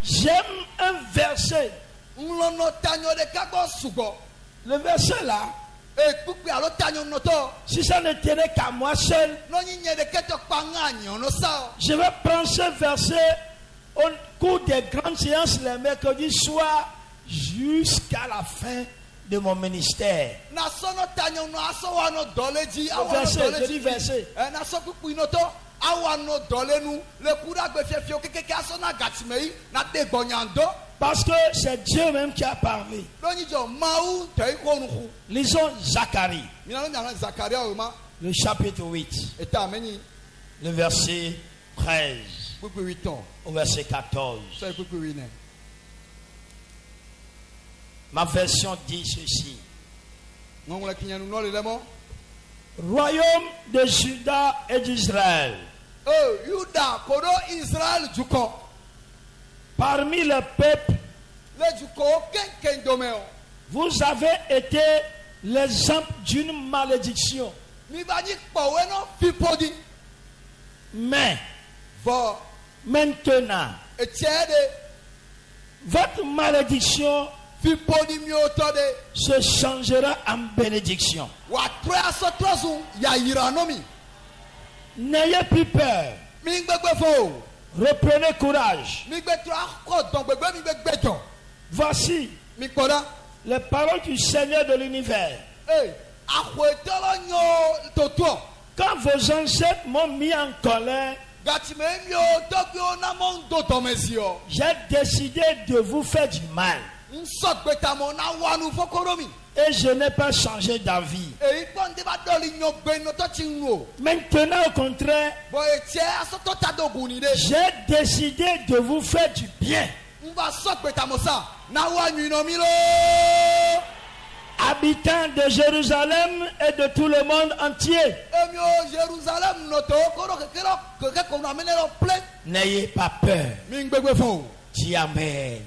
J'aime un verset. Le verset là, si ça ne tenait qu'à moi seul, je vais prendre ce verset au cours des grandes séances les mercredis soirs jusqu'à la fin de mon ministère. Verset, je dis verset. Parce que c'est Dieu même qui a parlé. Lisons Zacharie, le chapitre 8, le verset 13 au verset 14. Ma version dit ceci. Royaume de Juda et d'Israël. Parmi les peuples, vous avez été l'exemple d'une malédiction. Mais maintenant, votre malédiction se changera en bénédiction. N'ayez plus peur. Reprenez courage. Voici les paroles du Seigneur de l'univers. Quand vos ancêtres m'ont mis en colère, j'ai décidé de vous faire du mal. Et je n'ai pas changé d'avis. Maintenant, au contraire, j'ai décidé de vous faire du bien. Habitants de Jérusalem et de tout le monde entier, n'ayez pas peur. Dis Amen.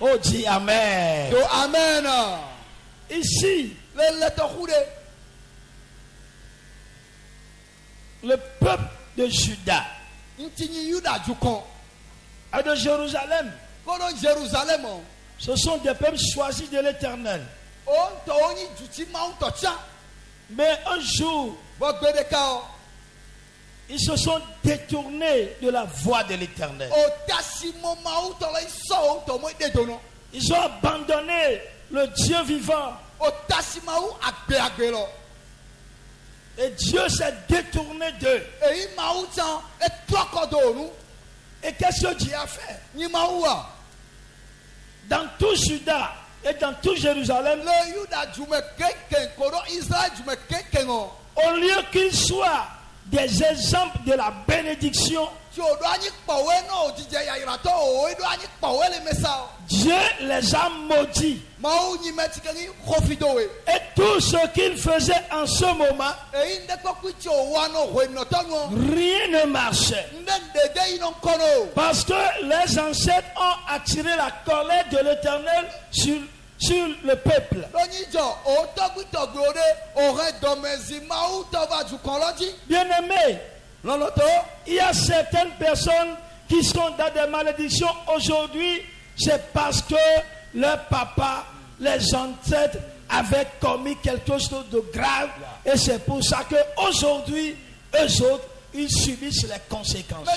Oh, dis Amen. Ici, le peuple de Juda et de Jérusalem, ce sont des peuples choisis de l'Éternel. Mais un jour, ils se sont détournés de la voie de l'Éternel. Ils ont abandonné le Dieu vivant. Et Dieu s'est détourné d'eux. Et qu'est-ce que Dieu a fait? Dans tout Juda et dans tout Jérusalem, au lieu qu'ils soient des exemples de la bénédiction, Dieu les a maudits. Et tout ce qu'ils faisaient en ce moment, rien ne marchait. Parce que les ancêtres ont attiré la colère de l'Éternel sur le peuple. Bien-aimés, il y a certaines personnes qui sont dans des malédictions aujourd'hui. C'est parce que leur papa, les ancêtres avaient commis quelque chose de grave. Et c'est pour ça qu'aujourd'hui, eux autres, ils subissent les conséquences.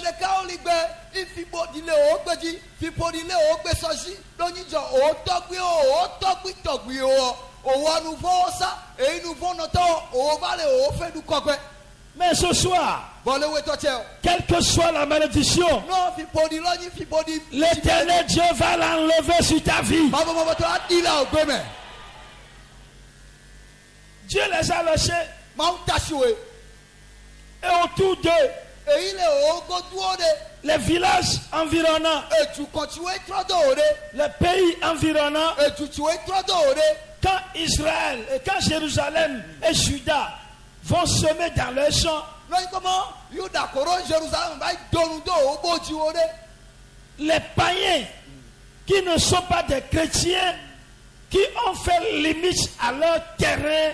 Mais ce soir, quelle que soit la malédiction, l'Éternel Dieu va l'enlever sur ta vie. Dieu les a lâchés. Et autour d'eux, les villages environnants, les pays environnants, quand Israël et quand Jérusalem et Juda vont semer dans leurs champs, les païens qui ne sont pas des chrétiens, qui ont fait limite à leur terrain,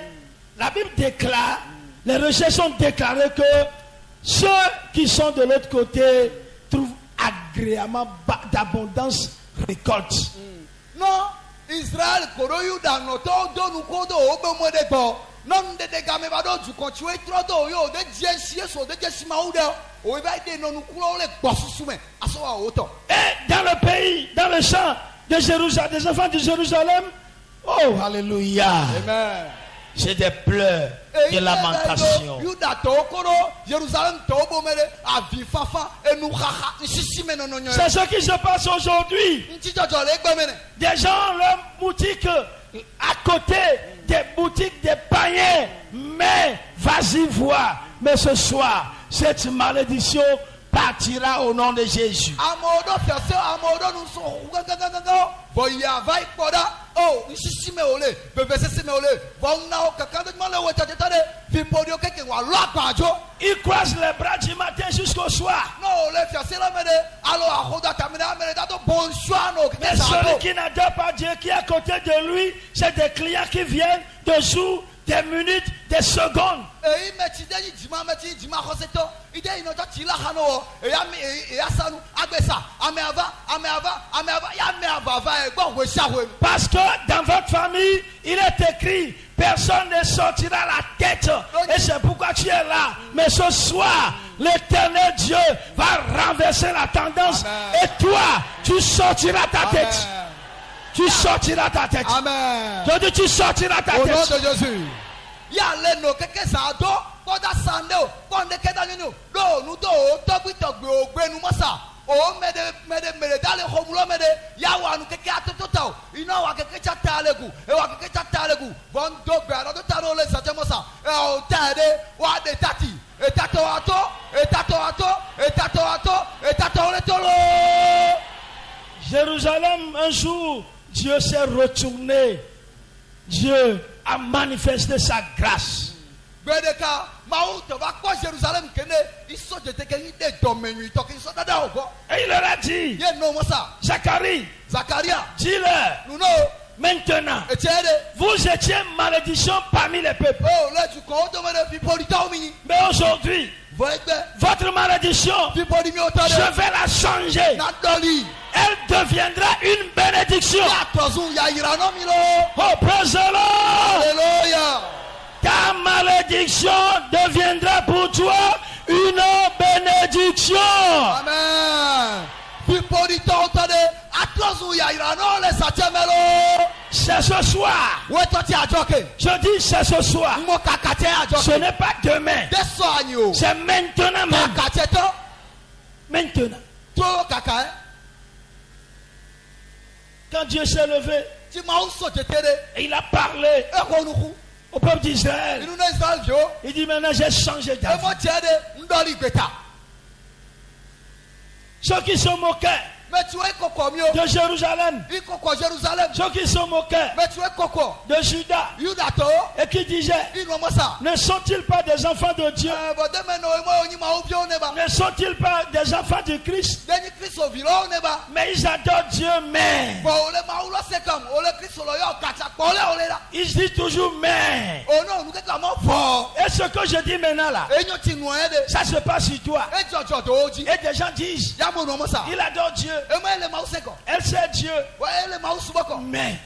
la Bible déclare, les recherches ont déclaré que ceux qui sont de l'autre côté trouvent agréablement d'abondance récolte. Non, Israël, Koroyuda, Noto, Donukodo, Obomodebo, non de Game Vado, du continuer trop yo, de Jessies ou de Jessimaouda, ou éviter non nous coulons les bossumes, à son auto. Et dans le pays, dans le champ de Jérusalem, des enfants de Jérusalem, oh, alléluia. Amen. C'est des pleurs, des lamentations. C'est ce qui se passe aujourd'hui. Des gens ont leur boutique à côté des boutiques des païens. Mais vas-y voir. Mais ce soir, cette malédiction partira au nom de Jésus. Il croise les bras du matin jusqu'au soir. Mais celui qui n'adore pas Dieu, qui est à côté de lui, c'est des clients qui viennent de jour, des minutes, des secondes. Parce que dans votre famille, il est écrit, personne ne sortira la tête. Et c'est pourquoi tu es là. Mais ce soir, l'Éternel Dieu va renverser la tendance. Amen. Et toi, tu sortiras ta tête. Amen. Tu sortiras ta tête. Amen. Je dis, tu sortiras ta tête. Au nom de Jésus. Yaleno keke sado, poda sandeo, ponde kedanyinu, do nudo, togwi togwi ogbenu masa. O mede dale homulo mede yawa nu keke atototao. Ino wa keke chatalegu, e wa keke chatalegu. Bon dogbe ado taro le sajemosa. E o tade wa de tati. E tato ato, e tato ato, e tato ato, e tato le tolo. Jérusalem, un jour, Dieu s'est retourné. Dieu a manifesté sa grâce. Et il leur a dit, Zacharie, dis-leur, maintenant, vous étiez malédiction parmi les peuples. Mais aujourd'hui, votre malédiction, je vais la changer. Elle deviendra une bénédiction. Oh, praise the Lord. Alléluia. Ta malédiction deviendra pour toi une bénédiction. Amen. C'est ce soir. Je dis c'est ce soir. Ce n'est pas demain. C'est maintenant même. Maintenant. Quand Dieu s'est levé, et il a parlé au peuple d'Israël. Il dit maintenant j'ai changé d'avis. Ceux qui se moquaient de Jérusalem, ceux qui se moquaient de Juda et qui disaient, ne sont-ils pas des enfants de Dieu? Ne sont-ils pas des enfants du Christ? Mais ils adorent Dieu, mais ils disent toujours mais. Et ce que je dis maintenant là, ça se passe sur toi. Et des gens disent, il adore Dieu, elle sait Dieu, mais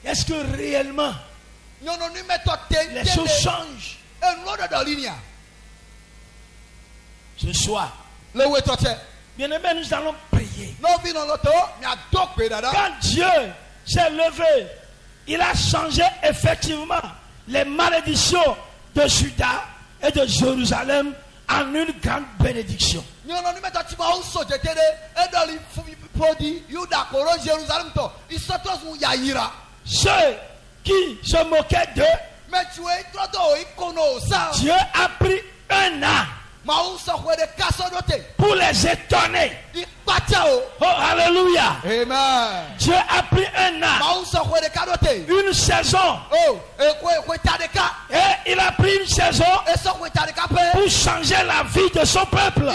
est-ce que réellement les choses changent? Ce soir, bien aimé, nous allons prier. Quand Dieu s'est levé, il a changé effectivement les malédictions de Juda et de Jérusalem en une grande bénédiction. Ceux qui se moquaient d'eux, Dieu a pris un an pour les étonner. Oh, alléluia. Amen. Dieu a pris un an, une saison, et il a pris une saison pour changer la vie de son peuple,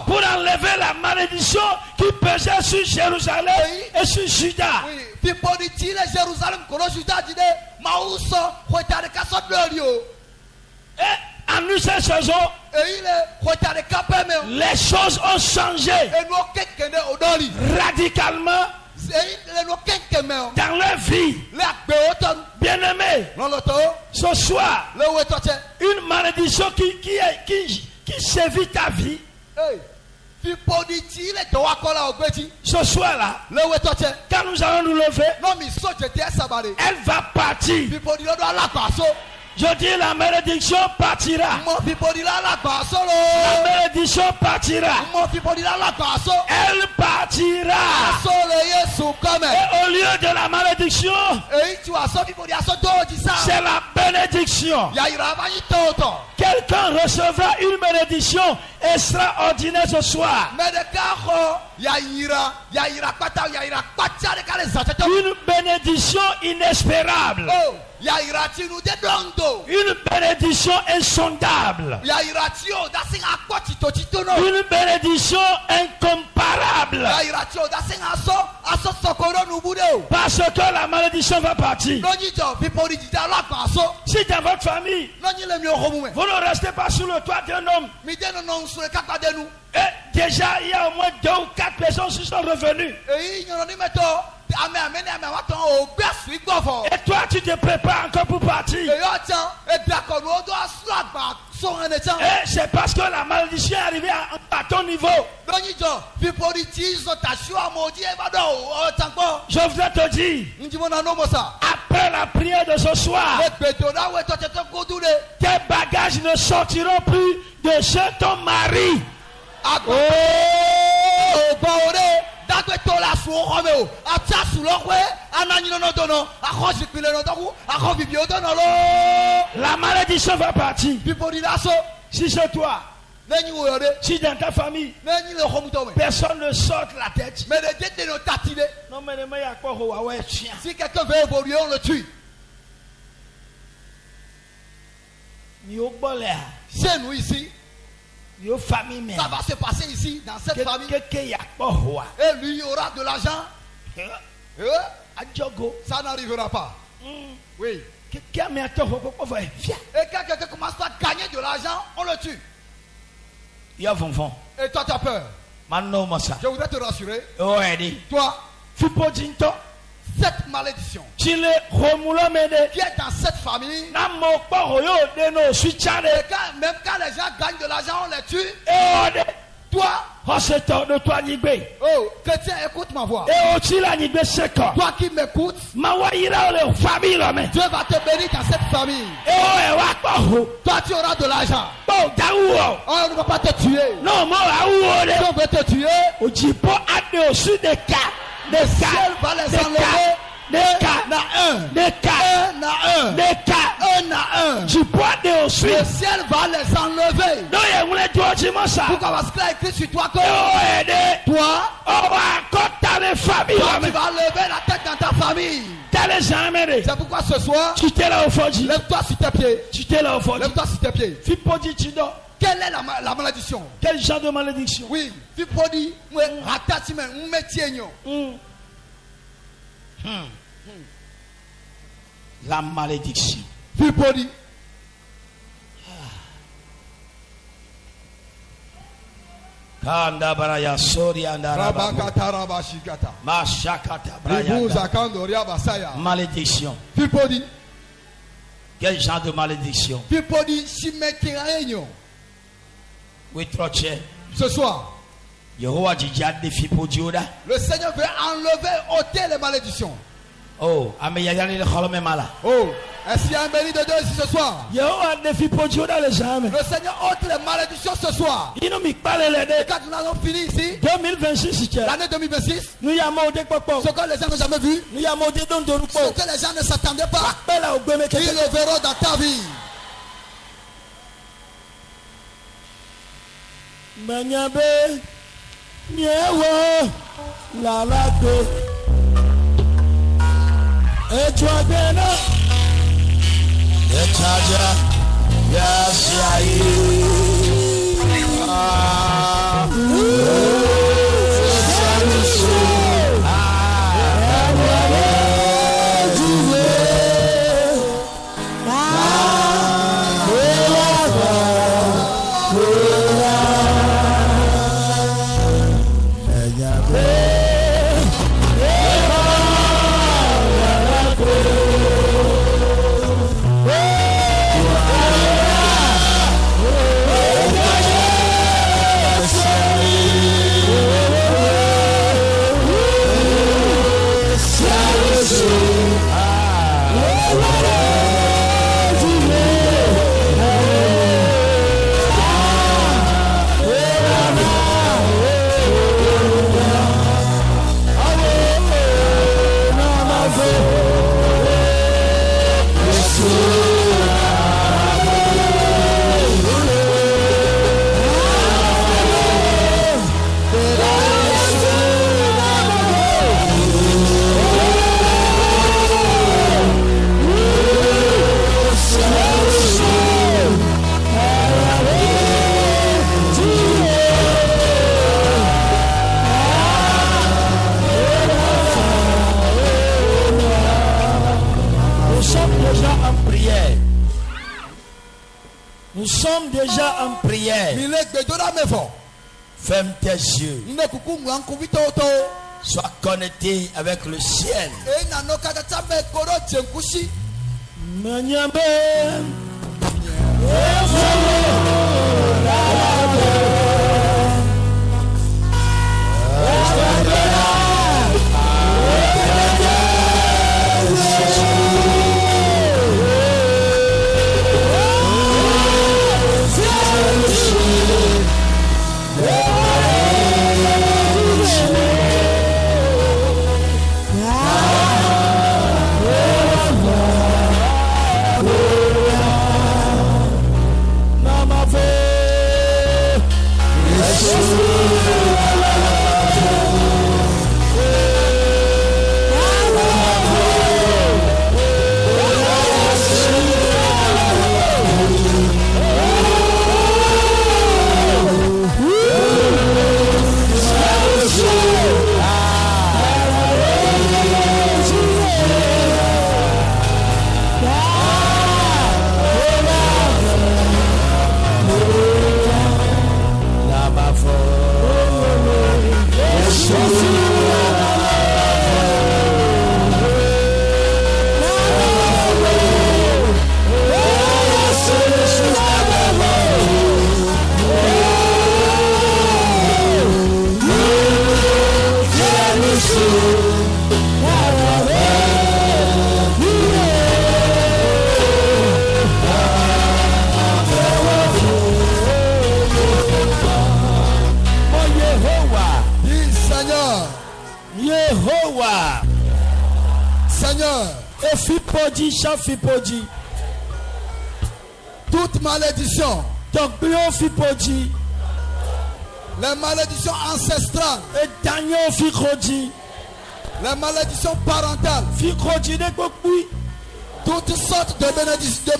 pour enlever la malédiction qui pesait sur Jérusalem et sur Juda. Pipodi ti le Jérusalem kono juda dide mauso hotare kaso dorio. Et en une seule saison, Et il est hotare kapeme. les choses ont changé Et no kekende odori. radicalement Et il no kekeme. dans leur vie. La beoton. Bien-aimés, Loloto. ce soir, Le wetoche. une malédiction qui sévit ta vie, Hey. Pipodi ti le doakola ogbeji. ce soir-là, Le wetoche. quand nous allons nous lever, Non mi so jete sabare. elle va partir. Pipodi lo do alagbaso. Je dis la malédiction partira. Mo pipodi la alagbaso La lo. malédiction partira. Mo pipodi la alagbaso. Elle partira. Aso le Yesu come. Et au lieu de la malédiction, Èyí tí wàá sọ pípọ̀ ní aṣọ dóòjì sá. c'est la bénédiction. Yàyìrá abáyí tóòtọ̀. Quelqu'un recevra une bénédiction extraordinaire ce soir. Mẹ̀dẹ̀ká xɔ yàyìrá pátá de k'ale zàtẹ́tẹ́. Une bénédiction inespérable. O yàyìrá tinú dé dọ́ńdò. Une bénédiction insondable. Yàyìrá tí o dá sí akpọ̀ tìtòtìtò náà. Une bénédiction incomparable. Yàyìrá tí o dá sí aṣọ sọ̀kòrò nùbú dé o. Parce que la malédiction va partir. Lóyìnjọ pípọ̀ ní jìjà alágbàsó. Si dans votre famille, Lóyìn lèmi ò homu mẹ́. vous ne restez pas sous le toit d'un homme, Mi dé nínú nsúlẹ̀ kápádẹ́nu. et déjà il y a au moins 2 ou 4 personnes qui sont revenues. Èyí yànnà ní mẹ́tọ́ àmì ní àmì àwọn àtọ̀ ògbé àsùn ìgbọ̀fọ̀. Et toi, tu te prépares encore pour partir. Èyí ọ̀tàn èdàkọ̀nù ọdún aṣọ àgbà sọ̀rọ̀ ẹni tán. Et c'est parce que la malédiction est arrivée à ton niveau. Lóyìnjọ fipori tí sọ tàṣú àmọ́ ojú ẹ bá dọ̀ ọ̀tàn gbọ́. Je voudrais te dire, Njimọ́ náà ló mọ̀ sá. après la prière de ce soir, Ẹgbẹ̀dọ̀ náà wẹ̀ tọ́tẹ̀ tó kó dúró. tes bagages ne sortiront plus de chez ton mari. Àgbọ̀ ògbọ́n òde dágbẹ́tọ̀ la sùn ọkọ mi o. Àti àsùnlọ́pẹ́ anányínà dọ̀nà àkọ́sìpìlẹ̀ náà dọ́kú àkọ́bìbì ó dọ̀nà lọ. La malédiction va partir. Fipori lásọ Si c'est toi, lẹ́yìn òyòdè si dans ta famille, lẹ́yìn lè xɔmutɔ mɛ. personne ne sort la tête. Mɛlɛdɛ de n'o tati de. Non, mais ne me y'a pas ouais, chien. Si quelqu'un veut évoluer on le tue. Ni au bolé, Chez nous ici ni au famille même. ça va se passer ici dans cette famille. Quelqu'un y'a pas ouais. Et lui il aura de l'argent. À Djogo. Ça n'arrivera pas. Oui. Quelqu'un m'a dit, viens. Et quand quelqu'un commence à gagner de l'argent, on le tue. Il y a fonfon. Et toi, tu as peur. Maintenant, moi ça. Je voudrais te rassurer. Ouais, dit. Toi, Fipodinto. cette malédiction Chile, Romulo Mede. qui est dans cette famille, Namo Poroyo de nos Suchane. et même quand les gens gagnent de l'argent, on les tue. Et Toi, on se tord de toi, Nigbe. oh, chrétien, écoute ma voix. Et aussi la Nigbe Seko. Toi qui m'écoutes, Ma waïra, le famille, là, mais. Dieu va te bénir dans cette famille. Et oh, Wako. Toi, tu auras de l'argent. Bon, Daouo. On ne va pas te tuer. Non, moi, Aouo. Si on veut te tuer, O Jipo a au sud des cas. Des le ciel cas. va les Des enlever. cas. Des cas. Un à un. Des cas. Un à un. Des cas. Un à un. Jipo a au sud. Le ciel va les enlever. Non, il voulait toi, tu m'as ça. Pourquoi? Parce qu'il a écrit sur toi que Oh, aidez. toi, On va compter les familles. toi, tu vas lever la tête dans ta famille. T'as les jamais. C'est pourquoi ce soir, Tu t'es là au fond. lève-toi sur tes pieds. Tu t'es là au fond. Lève-toi sur tes pieds. Fipodi, tu dors. Quelle est la malédiction? Quel genre de malédiction? Oui, tu peux dire, ratati men, métier. La malédiction. Tu peux dire, Kanda baraya sori andara. Rabakata Rabashikata. Mashakata Ribu braya. Zakando Riabasaya. Malédiction. Tu peux dire, Quel genre de malédiction? tu peux dire, Shimetirayno. Oui, troche. Ce soir, Yehowa jija de fipodioda. le Seigneur veut enlever, ôter les malédictions. Oh, ameyagani le kholome mala. Oh, est-ce qu'il y a un béni de Dieu ici ce soir? Yehowa de fipodioda les jamais. Le Seigneur ôte les malédictions ce soir. Ino mi parle les Et deux. quand nous avons fini ici, 2026 c'est l'année 2026, nous y avons des popo. ce que les gens n'ont jamais vu, Nous y avons des dons de ce repos. que les gens ne s'attendaient pas, Bella au gome ils le verront dans ta vie. Manyabe nyewo lalado etwadena etaja yasiayi ah déjà en prière. Nous sommes déjà en prière. Ferme tes yeux. Sois connecté avec le ciel. Toute malédiction, les malédictions ancestrales, les malédictions parentales, toutes sortes de malédictions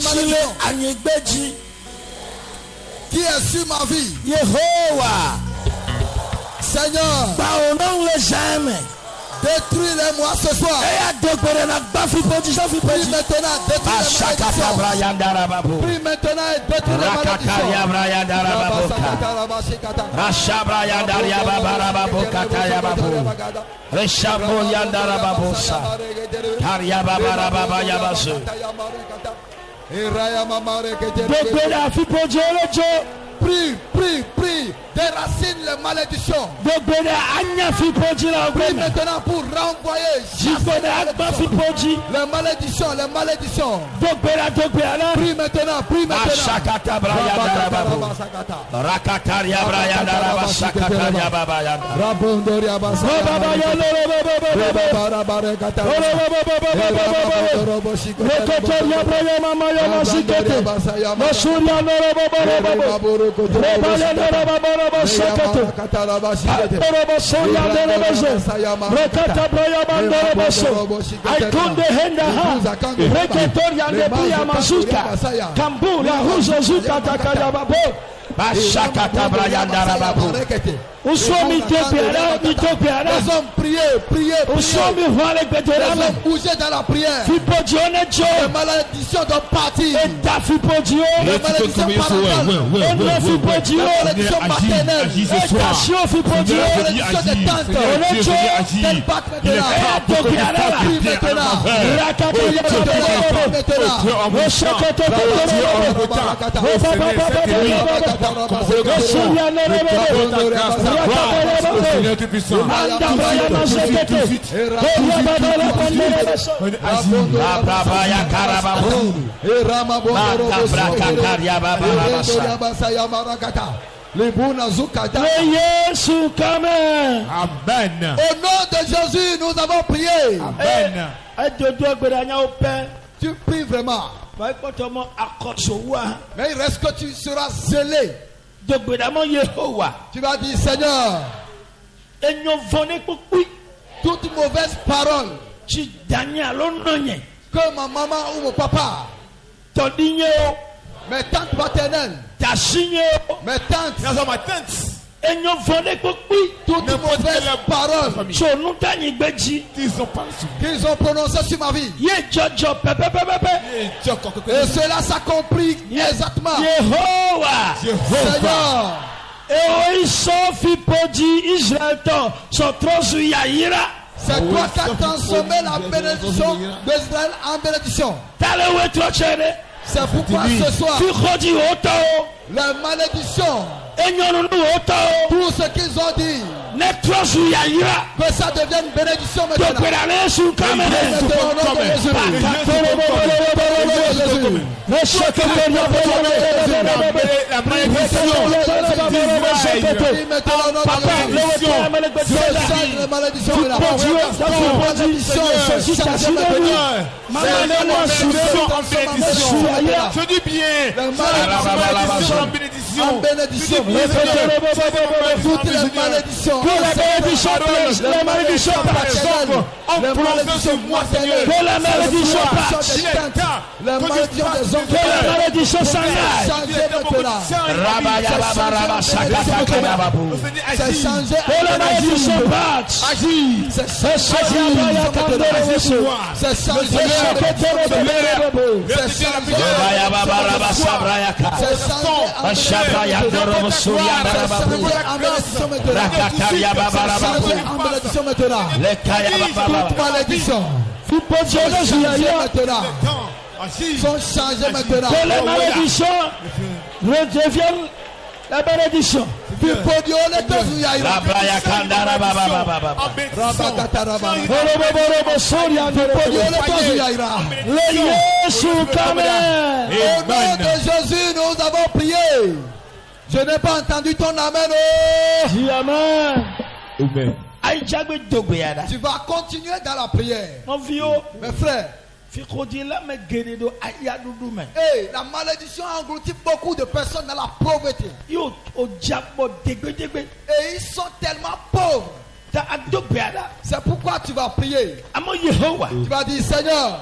qui est sur ma vie, Seigneur, détruis-les-moi ce soir. Prie maintenant, prie maintenant et détruis les malédictions. Prie, déracine les malédictions. Prie maintenant pour renvoyer les malédictions. Prie maintenant. Priez. Bougez dans la prière. Les malédictions doivent partir. Les malédictions parentales. Les malédictions maternelles. Les malédictions des tantes. Amen. Au nom de Jésus, nous avons prié. Amen. Tu pries vraiment. Mais il reste que tu seras zélé. Tu vas dire, Seigneur, toute mauvaise parole que ma maman ou mon papa, mes tantes maternelles, mes tantes, enyo vole kokui Toutes mauvaises paroles Qu'ils ont parlé sur qu'ils ont prononcées sur ma vie. ye jojo pepepepepe Et cela s'accomplit exactement. Yehowa Seigneur, eo isofi podi Israel to sotrosu yayira c'est toi qui as transformé la bénédiction d'Israël en bénédiction. tale wetrochere C'est pourquoi ce soir, fi khodi oto la malédiction, enyonu oto tout ce qu'ils ont dit, ne trosu yayira que ça devienne bénédiction to maintenant. perale su kamene Maintenant, au nom de Jésus. la malédiction Oui, maintenant, au nom de Jésus. Je sens la malédiction de la malédiction est changée maintenant. Je dis bien. La bénédiction en bénédiction. En bénédiction. Toutes les malédictions. la malédiction En prononçant sur moi, Seigneur. que la malédiction parte, La malédiction des hommes. que la malédiction s'en aille. Changez maintenant. C'est changé. Que la malédiction parte. Agis. C'est changé. C'est changé. Toute malédiction sont changées maintenant. Que la malédiction redevienne la bénédiction. Le Yesu Kamen. Au nom de Jésus, nous avons prié. Je n'ai pas entendu ton amen. Oh. Dis Amen. Amen. Aïdjagbe Dogoyada. Tu vas continuer dans la prière. Mon vieux, Mes frères, Fikodila me geredo ayadudume. hey, la malédiction a englouti beaucoup de personnes dans la pauvreté. Yo ojabo degbe. Et ils sont tellement pauvres. Ta adobeada. C'est pourquoi tu vas prier. Amo Yehowa. Tu vas dire, Seigneur,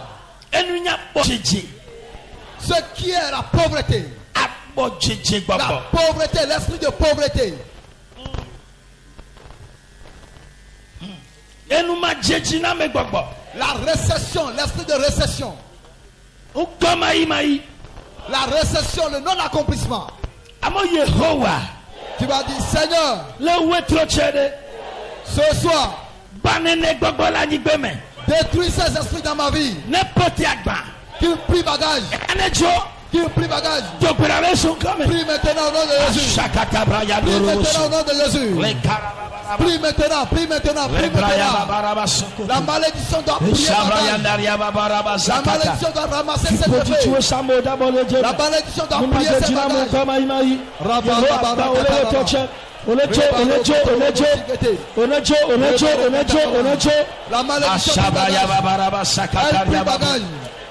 Enunya bojeje. ce qui est la pauvreté, Abojeje la babo. pauvreté, l'esprit de pauvreté, Enuma jejina me babo. la récession, l'esprit de récession, Ukoma imai. la récession, le non-accomplissement. Amo Yehowa. Tu vas dire, Seigneur, Le wetrochere. ce soir, Banene gbogbo la nigbeme. détruis ces esprits dans ma vie. N'importe agba. Qui prie bagage, Enejo. qui prie bagage. Doperale son Kamen. Prie maintenant au nom de Jésus. Shakata braya Prie maintenant au doroso. nom de Jésus. Le karababa. Prie maintenant, prie maintenant, prie Le braya maintenant. babaraba soko. La malédiction doit prier Shabraya bagage. daria babaraba La zakata. malédiction doit ramasser ses Poti effets. tuwe samo dabo le jebe. La malédiction doit prier ses Numajejina bagages. mukama imai. Rabba, Yehowa rabba, ba rabba, ole rabba. toche. Onejo. La malédiction Ashabraya doit babaraba sakata prie ria babu. bagage.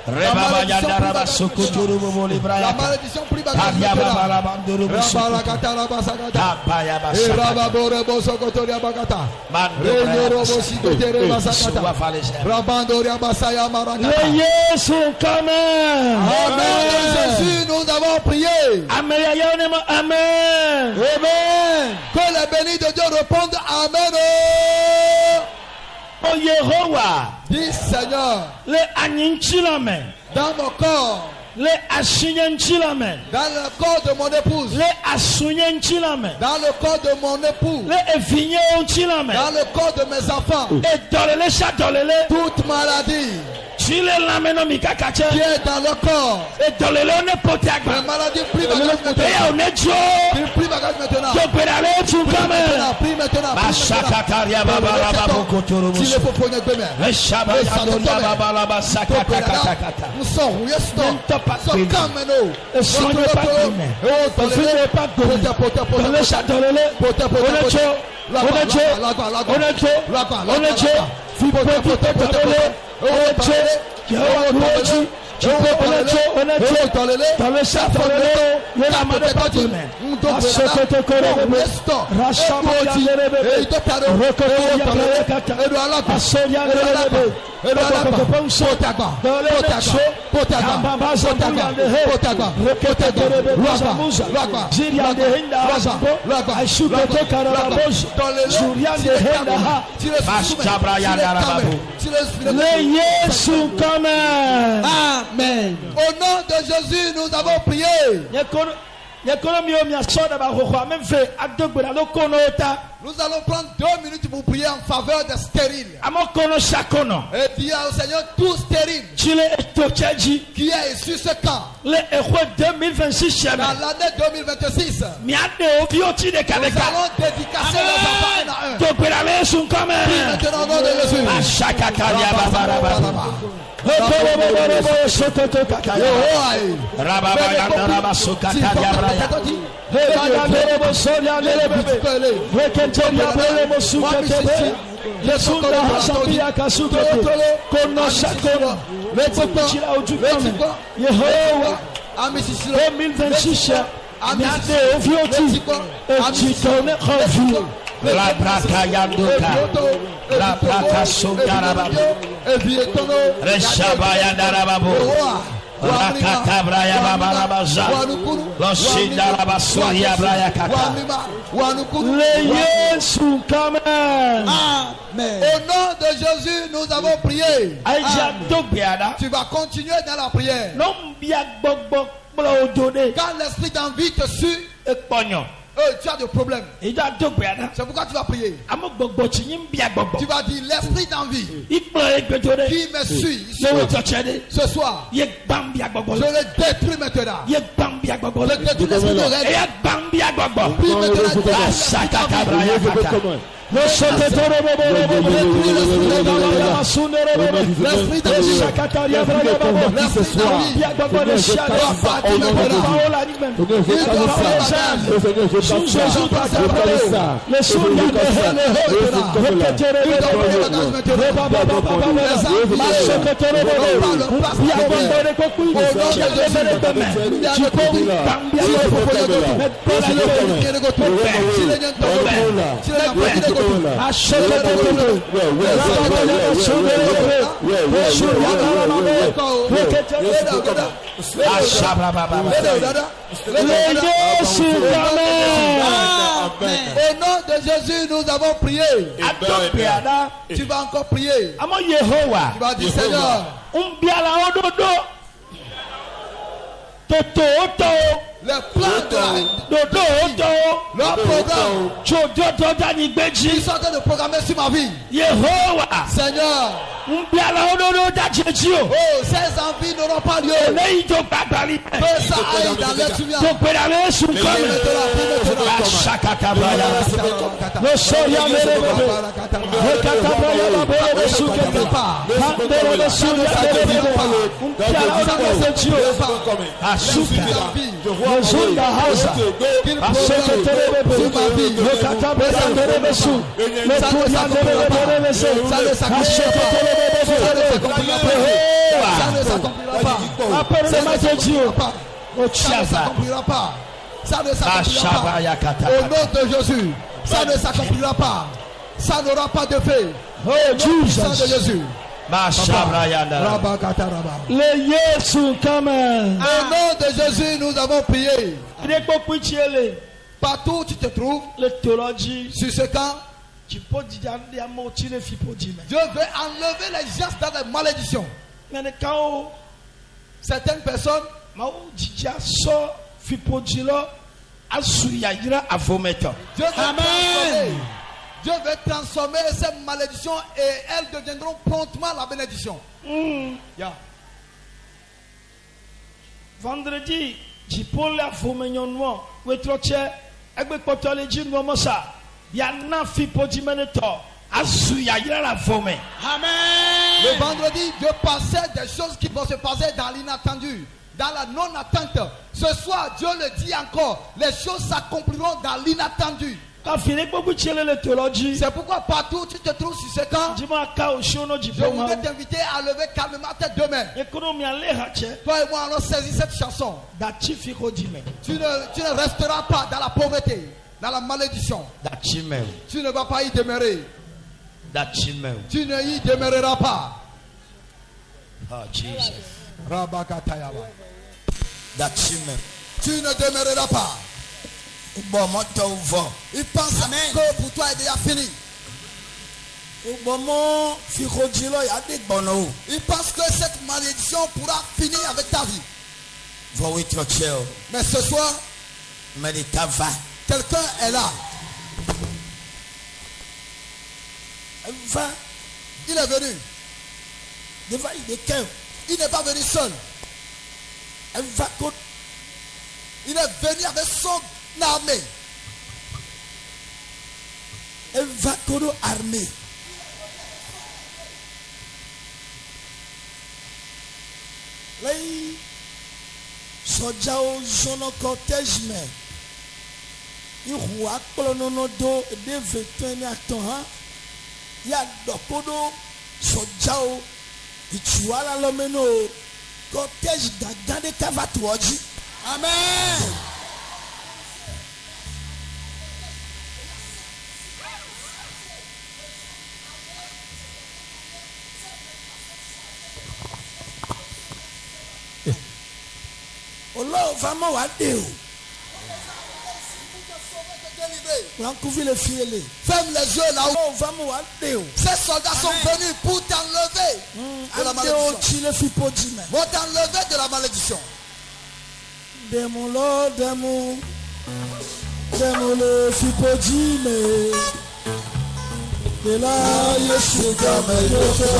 Rebaba yandaraba soko turu bobo La libraya. malédiction prie bagage. Taria maintenant. babaraba nduru soko. Rabarakata, rabasakata. Tapaya Et basaka. rababorebo sokotoria bakata. Mando Renyorobo braya. sikotere Suwa basakata. falese. Rabandoria basaya marakata. Le Yesu Kamen. Au nom de Jésus, nous avons prié. Amen. Amen. Amen. Que les bénis de Dieu répondent Amen. Oh Yehowa. Dis Seigneur, Le anyinchilame. dans mon corps, Le asunyanchilame. dans le corps de mon épouse, Le asunyanchilame. dans le corps de mon époux, Le evinyeonchilame. dans le corps de mes enfants, Et dolele shadolele. toute maladie Chile lameno mikakache. qui est dans le corps, Et dolele one les potiagba. maladies, prie bagage Et maintenant. onejo. Prie bagage maintenant. Doperale chukame. Prie maintenant. Masakataria babara baboko turu S'il musu. faut qu'on ait demain. Le shabaya donda babala basakata kata kata. Nous sommes, yes, non. pas Nous sommes comme nous. Et soignez pas Guinée. Oh, Soignez pas Guinée. Dolele shadolele. Onejo. Onejo. Onejo. Onejo. Fipoti totolele. Onejo. Yehowa nuoji. Onejo. Amen. Au nom de Jésus, nous avons prié. Nous allons prendre 2 minutes pour prier en faveur des stériles. Et dire au Seigneur, tout stérile qui est issu ce camp dans l'année 2026, nous allons dédicacer les enfants un à un. Maintenant, au nom de Jésus. La braca yanduka, la braca sungarababu, reshabaya darababu, rakata braya babarabaza, losindarabasuria braya kata. Amen. Au nom de Jésus, nous avons prié. Tu vas continuer dans la prière. Quand l'esprit d'envie te suit, tu as des problèmes. C'est pourquoi tu vas prier. Tu vas dire l'esprit d'envie qui me suit ce soir, je le détruis maintenant. Je détruis l'esprit de règle. Prie maintenant. L'esprit Au nom de Jésus, nous avons prié. Tu vas encore prier. Tu vas dire Seigneur, le plan le programme qui sont en train de programmer sur ma vie. Seigneur, ces envies n'auront pas lieu. Que ça aille dans les souviens. Ça ne s'accomplira pas. Au nom de Jésus, ça ne s'accomplira pas. Ça n'aura pas de fait. Au nom de Jésus. Au nom de Jésus, nous avons prié. Partout où tu te trouves, sur ce camp, Dieu veut enlever les gens dans les malédictions. Certaines personnes, Dieu veut transformer ces malédictions et elles deviendront promptement la bénédiction. Yeah. Vendredi, le vendredi, Dieu passait des choses qui vont se passer dans l'inattendu, dans la non-attente. Ce soir, Dieu le dit encore, les choses s'accompliront dans l'inattendu. C'est pourquoi partout où tu te trouves sur ce camp, je voudrais t'inviter à lever calmement tes deux mains. Toi et moi, allons saisir cette chanson. Tu ne resteras pas dans la pauvreté, dans la malédiction. Tu ne vas pas y demeurer. Tu ne y demeureras pas. Oh, Jesus. Rabakatayaba. Dachime. Tu ne demeureras pas. Bon, moi, t'as ouvert. Il pense que pour toi est déjà fini. Il pense que cette malédiction pourra finir avec ta vie. Mais ce soir, quelqu'un est là. Il est venu. Il n'est pas venu seul. Il est venu avec son armée. Armée. Lei soja o jono cortège me ihu akplo nono do de veteni aton ha ya dokodo soja o ituala lomeno cortège dadan de kavatu oji. Amen. Olóò vraiment wà dé o. Wọ́n kú fi le fiele. Ferme les yeux là où. Olóò vraiment wà dé o. Ces soldats sont venus pour t'enlever de la malédiction. Vont t'enlever de la malédiction. Demulo demu le fipodime. De la Yesu gameyoto.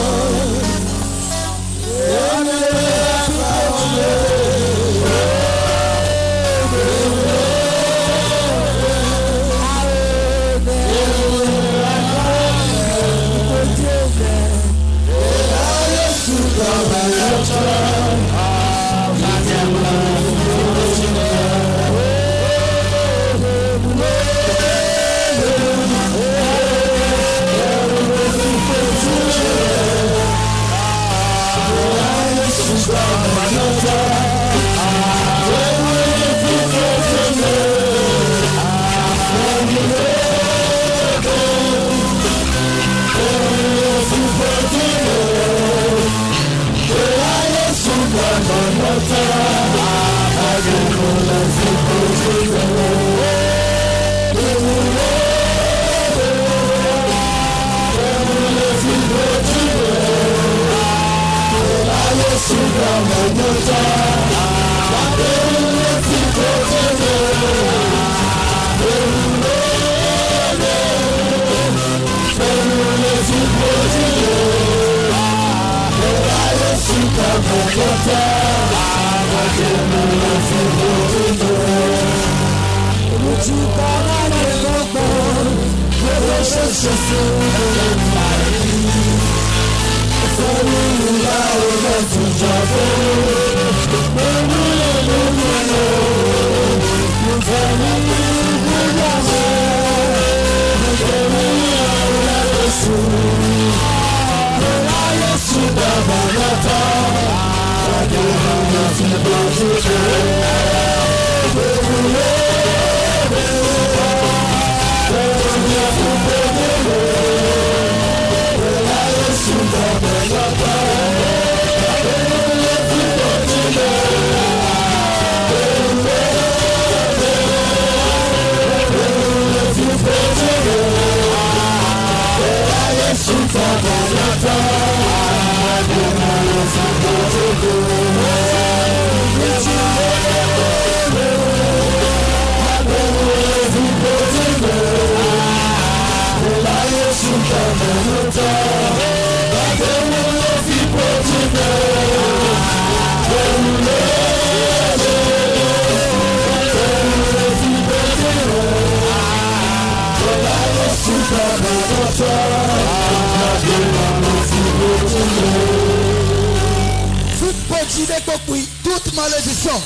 Toute malédiction.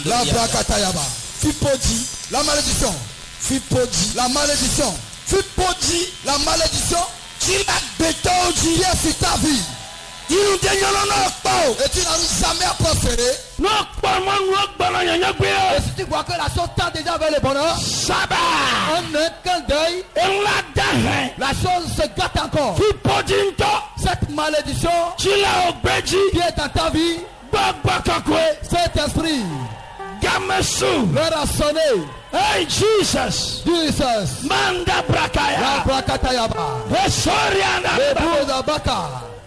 La brakatayaba. Fipodi. La malédiction. Fipodi. La malédiction. Fipodi. La malédiction. Qui a bétoji. Qui est sur ta vie. Et tu n'arrives jamais à prospérer. Et si tu vois que la chose tend déjà vers le bonheur, en un clin d'œil, la chose se gâte encore. Cette malédiction tí la ò gbéjì qui est dans ta vie, gbọ́gbọ́ kankwe cet esprit gamesu. leur a sonné. Hey Jesus. Jesus. Manda brakaya. Labrakatayaba. Esoriana. Lebudabaka.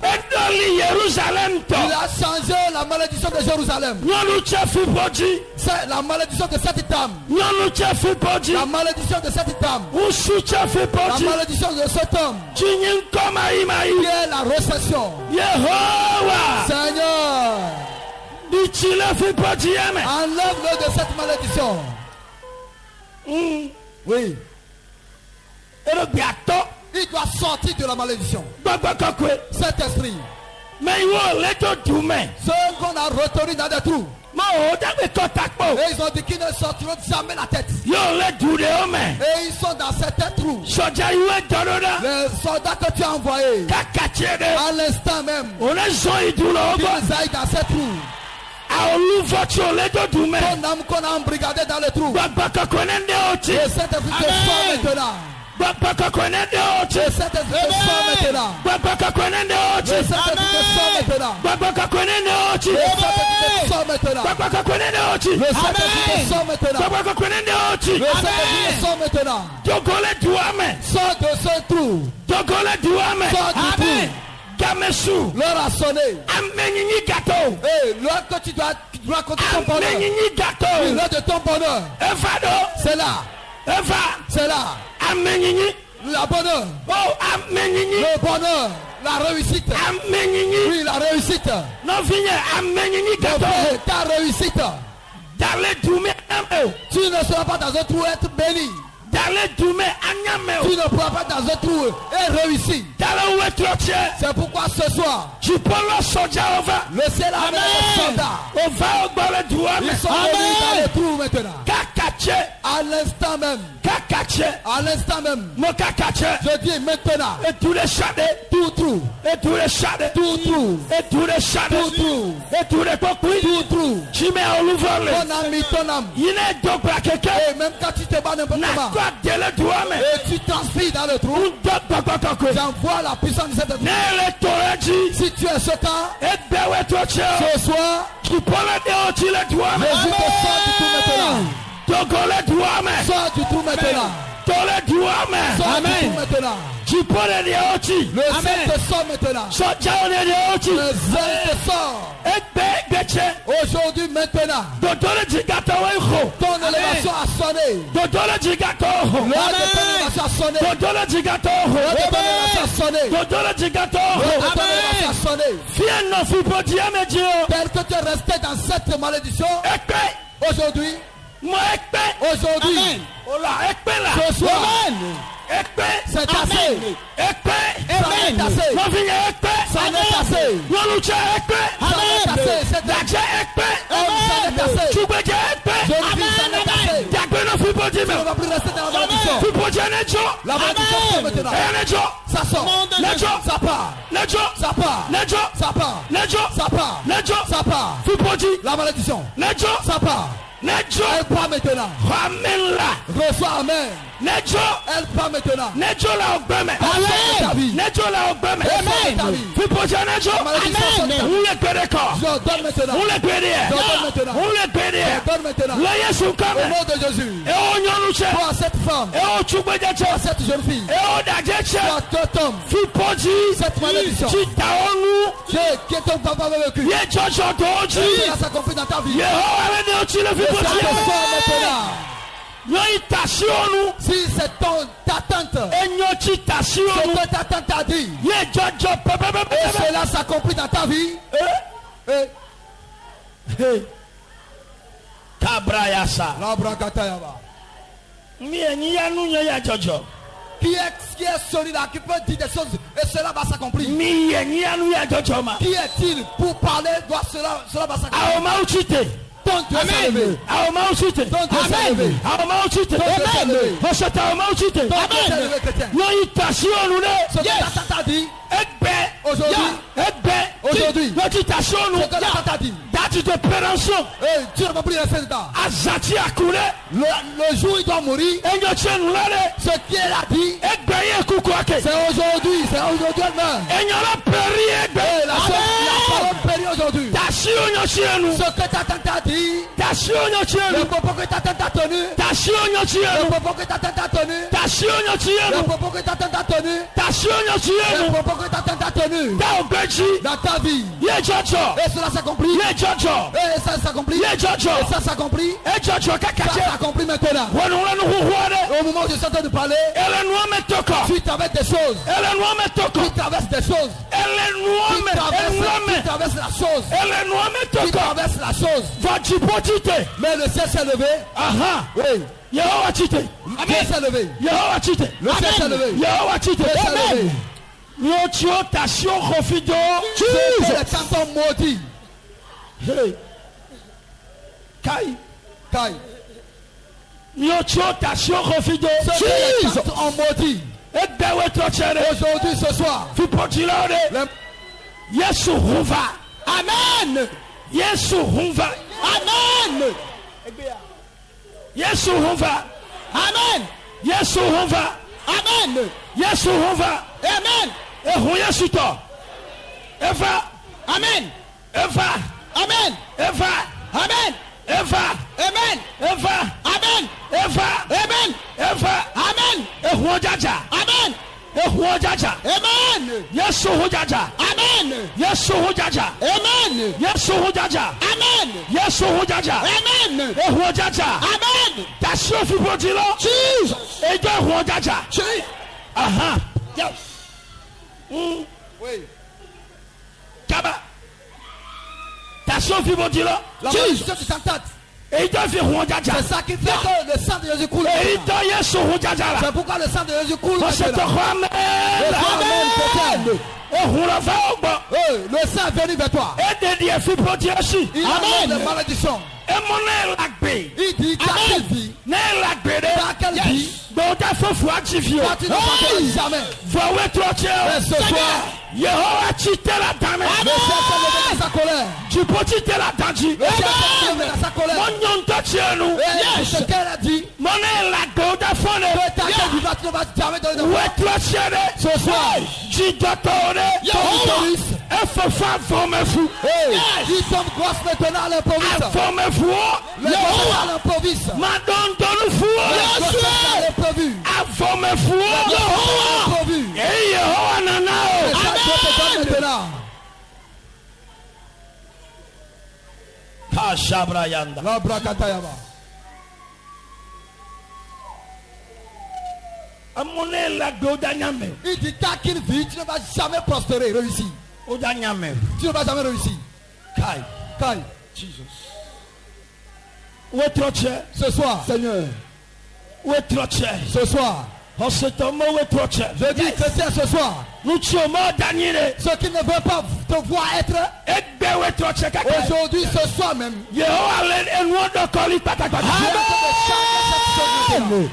Edoli Jérusalem to. Il a changé la malédiction de Jérusalem. Nyɔnu tse fibodzi. C'est la malédiction de cette dame. Nyɔnu tse fibodzi. La malédiction de cette dame. Usu tse La fibodzi. malédiction de cet homme. Tsinyi nkɔmayimayi. Qui est la récession. Yehowa. Seigneur. Ditsi le fibodzi yeme. Enlève-le de cette malédiction. Oui. Erogbe atɔ. Il doit sortir de la malédiction. Gbɔgbɔ kankwe. Cet esprit. Mais iwo le to dume. Ceux qu'on a retenus dans des trous. Ma o dagbe kɔta kpɔ. Et ils ont dit qu'ils ne sortiront jamais la tête. Yóò le du de o me. Et ils sont dans certains trous. Sɔdza iwe dɔdɔ da. Les soldats que tu as envoyés. Kaka tse de. À l'instant même. O ne zɔn idu la o gbɔ. Qu'ils aillent dans ces trous. Aolu fɔtsi o le to dume. Ton âme qu'on a embrigadé dans les trous. Gbɔgbɔ kankwe ne de o tsi. Et cet esprit te sort maintenant. Gbɔgbɔ kankwe ne de o tsi. Et cet esprit te sort maintenant. Gbɔgbɔ kankwe ne de o Et tsi. cet esprit te sort maintenant. Gbɔgbɔ kankwe ne de o tsi. Et cet esprit te sort maintenant. Gbɔgbɔ kankwe ne de o tsi. Le Saint-Esprit te sort maintenant. Gbɔgbɔ kankwe ne de o tsi. Le Saint-Esprit te sort maintenant. Dogole duwa me. Sors de ce trou. Dogole duwa me. Sors du trou. Gamesu. L'heure a sonné. Amenyinyi gato. Et l'heure que tu dois raconter ton bonheur. Amenyinyi gato. L'heure de ton bonheur. Eva do. C'est là. Eva. C'est là. Amenyinyi. La bonheur. Oh amenyinyi. Le bonheur. La réussite. Amenyinyi. Oui, la réussite. Nɔvinyɛ amenyinyi gato. Ta réussite. Dale dume ame. Tu ne seras pas dans un trou et être béni. Dale dume anyame. Tu ne pourras pas dans un trou et réussir. Dale wetrɔtiɛ. C'est pourquoi ce soir, Jipolo sɔdza ova. le ciel a amené les soldats. Ova ogbɔle duwa me. Ils sont venus dans les trous maintenant. Kakatse. À l'instant même. Kakatse. À l'instant même. Mo kakatse. Je dis maintenant. Etu le sade. Tout trou. Etu le sade. Tout trou. Etu le sade. Tout trou. Etu le kpɔkpui. Tout trou. Jime oluvɔle. Ton âme, ton âme. Yine dɔgba keke. Et même quand tu te bats n'importe Na comment. kɔ dele duwa me. Et tu transpires dans le trou. Ndɔgbɔgbɔ kakwe. J'envoie la puissance de cette esprit. Ne le tɔrɔ dzi. Si tu es choquant, Egbe wetrɔtiɛ. ce soir, Jipolo de o ti le duwa me. Jésus te sort du trou maintenant. Dogole duwa me. Sors du trou maintenant. Tole duwa me. Sors du trou maintenant. Jipolo de o ti. Le zèle te sort maintenant. Sɔdza de o ti. Le zèle te sort. Egbe gbetse. Aujourd'hui, maintenant, Dodole jigatɔwo ixo. ton élévation a sonné. Dodole jigatɔwo xo. L'heure de ton élévation a sonné. Dodole jigatɔwo L'heure de xo. ton élévation a sonné. Dodole jigatɔwo L'heure de xo. ton élévation a sonné. Fiɛ nɔfi bodi ame dzi o. Tel que tu es resté dans cette malédiction, Ekpe. aujourd'hui, Mo ekpe. aujourd'hui, Ola ekpe la. ce soir, Ekpe. c'est assez. Ekpe. Ça est assez. Nɔfinyɛ ekpe. Ça n'est assez. Nyɔnutsɛ ekpe. Ça n'est assez. C'est Dadzɛ ekpe. homme, ça n'est assez. Tugbedzɛ ekpe. Jeune fille, ça n'est assez. Dagbe nɔfi bodi Tu ne me. vas plus rester dans la malédiction. Fibodzi ne dzo. La malédiction sort maintenant. Eya ne dzo. Ça sort. Ne dzo. Ça part. Ne dzo. Ça part. Ne dzo. Ça part. Ne dzo. Ça part. Ne dzo. Ça part. Fibodzi. La malédiction. Ne dzo. Ça part. Ne dzo. Elle part maintenant. Amen la. Reçois amen. Ne dzo. Elle part maintenant. Ne dzo la ogbeme. Sors de ta vie. Ne dzo la ogbeme. Sors de ta vie. Fibodzi ne dzo. La malédiction sort de ta vie. Wule gbede kɔ. Je donne maintenant. Wule gbede yɛ. Je donne maintenant. Wule gbede yɛ. Je donne maintenant. Le Yesu Au kame. nom de Jésus. Ewo nyɔnu tsɛ. Toi, cette femme. Ewo tugbedzɛ Toi, tsɛ. cette jeune fille. Ewo dadzɛ tsɛ. Toi, cet homme. Fibodzi. Cette malédiction. Ti ta wo nu. Qui est ton papa vécu. Ye jɔjɔ tɔw dzi. Cela s'accomplit dans ta vie. Yehowa le ne o ti le Et ça Fibodzi te yɛ. sort maintenant. Nyɔ tasi wo nu. Si c'est ta tante. Enyo ti tasi wo Ce nu. que ta tante a dit. Ye jɔjɔ Et pɛpɛpɛpɛ. cela s'accomplit dans ta vie. Et Kabra yasa. Labrakatayaba. Mi enyi ya nu nye ya jɔjɔ. Qui est celui là qui peut dire des choses et cela va s'accomplir. Mi enyi ya nu ya jɔjɔ ma. Qui est-il pour parler cela va s'accomplir. Awo ma uti te. Ton Dieu s'est levé. Awo ma uti te. Ton Dieu s'est levé. Awo ma uti te. Ton Dieu s'est levé. Oseta awo ma uti te. Ton Dieu s'est levé, chrétien. Nyɔ tasi wo nu Ce ne. que ta tante a dit Egbe. aujourd'hui. Egbe. Aujourd'hui. Nyɔ ti tasi wo nu. Ce que ta tante a dit. Da date d'opération. Et Dieu n'a pas pris la scène temps. Azati a coulé. Le jour où il doit mourir, Et nous tiens là. ce qu'il a dit, Et bien Koukwake. c'est aujourd'hui elle meurt. Et nous la péri. Et la parole périt aujourd'hui. Tassi on tient nous. Ce que ta tante a dit, Tassi on tient le nous. propos que ta tante a tenu, Tassi on tient le nous. propos que ta tante a tenu, Tassi on tient le nous. propos que ta tante a tenu, Tassi on tient le nous. propos que ta tante a tenu Ta obeji. dans ta vie. Ye Jojo. Et cela s'accomplit. Ye Jojo. Et ça s'accomplit. Ye Jojo. Et ça s'accomplit. E Jojo Ça kakache. s'accomplit maintenant. Wanula no huhuade. Au moment où je suis en train de parler, Ele noa me toko. tu traverses des choses. Ele noa me toko. Tu traverses des choses. Ele noa Tu me. traverses, tu traverses la chose. Ele noa me Tu toko. traverses la chose. Va chipotite. Mais le ciel s'est levé. Aha. Oui. Yehowa chite. Le ciel s'est levé. Yehowa chite. Le ciel s'est levé. Yehowa chite. Le ciel s'est levé. Yotio tasio kofido. C'est le canton maudit. Hey. Kai. Kai. Yotio tasio kofido. C'est le canton maudit. Egbewe trochere. Aujourd'hui, ce soir. Fipotilore. le- Yesu huva. Amen. Yesu huva. Amen. Yesu huva. Amen. Yesu huva. Amen. Yesu huva. Amen. Ehu Yesu to. Eva. Amen. Eva. Amen. Eva. Amen. Eva. Amen. Eva. Amen. Eva. Amen. Eva. Amen. Ehu jaja. Amen. Ehu jaja. Amen. Yesu jaja. Amen. Yesu jaja. Amen. Yesu jaja. Amen. Yesu jaja. Amen. Ehu jaja. Amen. Tasio fipotilo. Jesus. Ejo ehu jaja. Jesus. Aha. Yes. Mm. Oui. Kaba. Tasio fipotilo. La malédiction qui t'entête. Ejo fi ehu jaja. C'est ça qui fait que le sang de Jésus coule. Ejo Yesu jaja la. C'est pourquoi le sang de Jésus coule. Parce que Amen. Amen. Ehura fa ogbo. Le sang est venu vers toi. Ede die fipotilo. Il amène les malédictions. Emone lagbe. Il dit ta quelle vie. Ne lagbe de. Ta quelle vie. Dota fofu actifio. Toi tu ne parleras jamais. Vowe troche. Mais ce soir, Yehowa chite la dame. le ciel s'est levé dans sa colère. Tu peux chite la danji. Le ciel s'est levé dans sa colère. Mon yon toche nous. Et ce qu'elle a dit, Mon lagbe oda fone. ta quelle vie tu ne vas jamais donner de Où foi. est troche de. Ce soir, Jidotore. Yehowa. Efofa forme fou. Il tombe grâce maintenant à l'improviste. Forme fou. Le grâce à l'improviste. Madon donu fou. Le grâce à l'imprévu. Forme fou. L'imprévu. Et Yehowa Et nanao. ça Dieu te donne maintenant. Kashabra yanda. La brakatayaba. Amone lagbe oda nyame. Il dit ta quelle vie, tu ne vas jamais prospérer, réussir. Oda nyame. Tu ne vas jamais réussir. Kai. Kai, Où est troche? ce soir, Seigneur, Où est troche? ce soir, Hospitomo où est troche? je dis chrétien ce soir, Nous tuons Daniel. ceux qui ne veulent pas te voir être, Egbe où est troche? Kaka. aujourd'hui, ce soir même, Yehowa le enwo do koli patakpata. Dieu te change cette chose maintenant.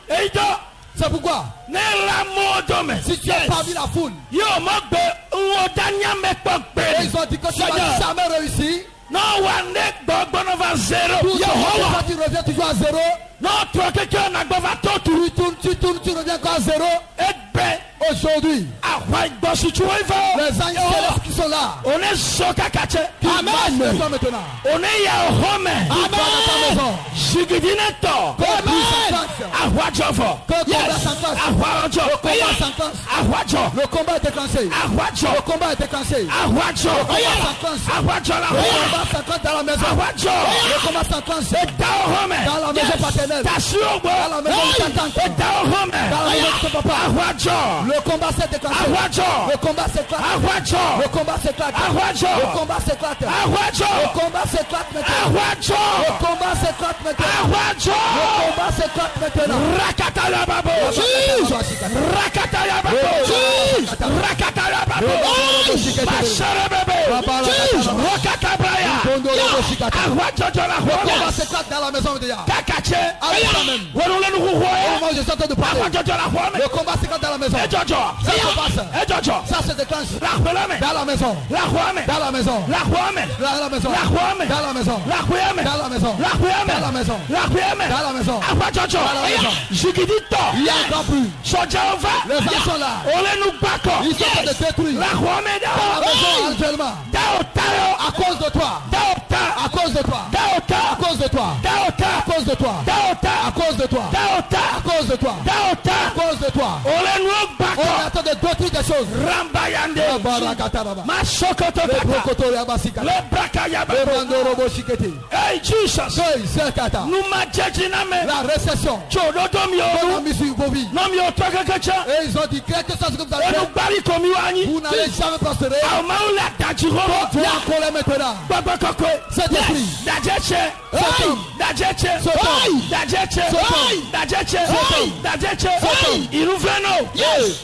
Eido. C'est pourquoi, Ne la modome. si tu as parmi la foule, Yo mogbe uwo danyame et pokpe. ils ont dit que tu ne vas jamais réussir, No one gbogbo va zero. tout Yehowa. tu reviens toujours à zéro, No troke ke na gbova totu. tu tournes, tu reviens encore à zéro. Egbe. Aujourd'hui, Ahwa igbosu chuivo. les anges célestes qui sont là, On est soka kache. qui marchent vers toi maintenant. On est ya home. Ils vont dans ta maison. Sigidinato. Que brise sa sentence. Ahwa jofo. Que combat la sentence. Ahwa jo. Le combat sentence. Ahwa jo. Le combat est déclenché. Ahwa jo. Le combat est déclenché. Ahwa jo. Ahwa jo la Le home. combat s'enclenche dans la maison. Ahwa jo. Le combat s'enclenche Dao home. dans la maison paternelle. Tasio bo. Dans la maison de ta tante. Dao home. Dans la maison de ton papa. Ahwa jo. Le combat s'est déclenché. Ahwa jo. Le combat s'éclate. Ahwa jo. Le combat s'éclate. Ahwa jo. Le combat s'éclate. Ahwa jo. Le combat s'éclate maintenant. Ahwa jo. Le combat s'éclate maintenant. Ahwa jo. Le combat s'éclate maintenant. Rakata ya babo. Rakata ya babo. Rakata ya babo. Bashara bebe. Rakata braya. Ahwa jojo la Le combat hwa. s'éclate dans la maison de Yah. Kakache. Avec ça même. Wonule nu Au huwa. moment où je suis en train de parler, Ahwa jojo la hwa. le combat s'éclate dans la maison. E jojo. Ça se passe. E jojo. Ça se déclenche La hwa me. dans la maison. La hwa me. Dans la maison. La hwa me. Dans la maison. La hwa me. Dans la maison. La hwa me. Dans la maison. La hwa me. Dans la maison. La hwa me. Dans la maison. Ahwa jojo. Dans la maison. Jigidito. Il y a un grand bruit. Soja ova. Les gens sont là. Ole nu bako. Ils sont en train de détruire La hwa me dans la da. maison actuellement. Daotao. À cause de toi. Daota. À cause de toi. À Daota. cause de toi. Daota. À cause de toi. Daota. À cause de toi. Daota. À cause de toi. À Daota. cause de toi. Ole nu On est bako. en train de détruire des choses. Ramba yande. Barakata. Masokoto Le kata. brokoto yabasika. Le braka Le yaba. brando robo shikete. Hey Jesus. Hey, Sekata. Nous ma jejina me. La récession. Chododo mi On a onu. mis sur vos vies. Non mi otakakecha. Et ils ont dit quelque chose comme ça. Onu bari komi wani. Vous n'allez jamais prospérer. Au maula dajirobo. Tu es en colère maintenant. Baba koko. C'est détruit. Dajeche. Sodome. Dajeche. Sodome. Dajeche. Sodome. Dajeche. Sodome. Dajeche. Sodome. Il nous fait non.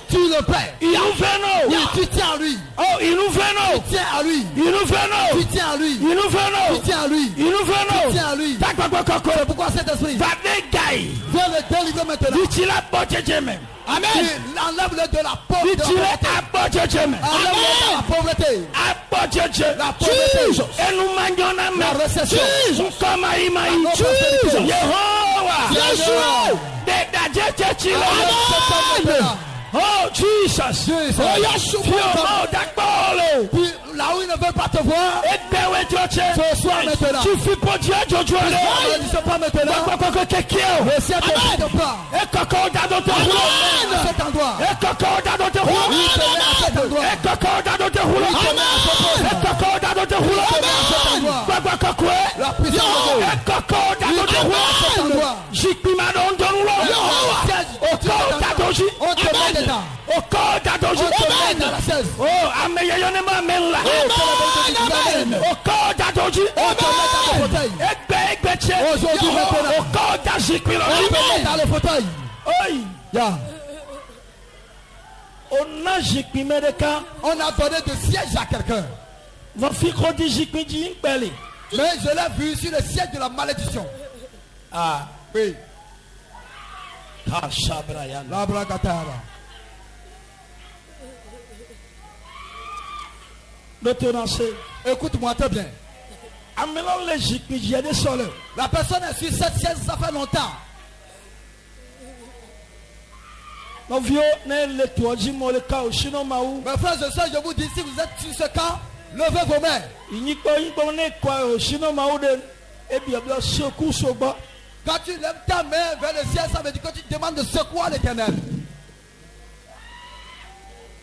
Tu le paies. Il nous fait non. Oui, tu tiens à lui. Oh, il nous fait non. Tiens à lui. Il nous fait non. Tu tiens à lui. Il nous fait Tu non. tiens à lui. Il nous fait non. Tiens à lui. Takwa koko. C'est pourquoi cet esprit Va dégailler. vient le délivrer maintenant. Ditila bojeje. Amen. Enlève-le de la pauvreté. Ditila abojeje. Enlève-le de la pauvreté. Abojeje. La pauvreté. Enu manyona me. La récession. Kama imai. La prospérité. Yehowa. Yeshua. De dajeche chile. Maintenant. Oh Jesus. Jesus. Oh Yeshua. Fio dakbolo. Puis là où ils ne veulent pas te voir, Ebewe joche. ce soir maintenant. Tu fais pas Dieu jojo. Ne dis pas maintenant. Koko kekio. Le ciel te dit pas. E koko dado te hulo. À cet endroit. E koko dado te hulo. Il te met à cet endroit. E koko dado te hulo. Il te met à ce poste. E koko dado te hulo. Il te met à cet endroit. Baba kokwe. La puissance de Dieu. E koko Il dado te te met à cet hulo. endroit. Jikpima don donulo. Oko dado ji. On te met dedans. Oko dado ji. On te met dans la chaise. Oh, ameyeyone ma mela. Oko dado ji. On te met dans le fauteuil. Egbe che. Aujourd'hui, maintenant. Oko da jikpilo. On te met dans le fauteuil. Oi. Yeah. On a jikpime de ka. On a donné de siège à quelqu'un. Va fikro di jikpi di peli. Mais je l'ai vu sur le siège de la malédiction. Ah. Oui. Kashabraya. La bragatara. L'autorancé. Écoute-moi très bien. Amelon le jikpi j'ai des sols. La personne est sur cette chaise, ça fait longtemps. Mon vieux ne le toi di mo le ka o sino maou. Mes frères et sœurs, je vous dis, si vous êtes sur ce camp, levez vos mains. Inyiko ne kwa o sino maou de e bi abla soku soba. Quand tu lèves ta main vers le ciel, ça veut dire que tu demandes de secouer l'Éternel.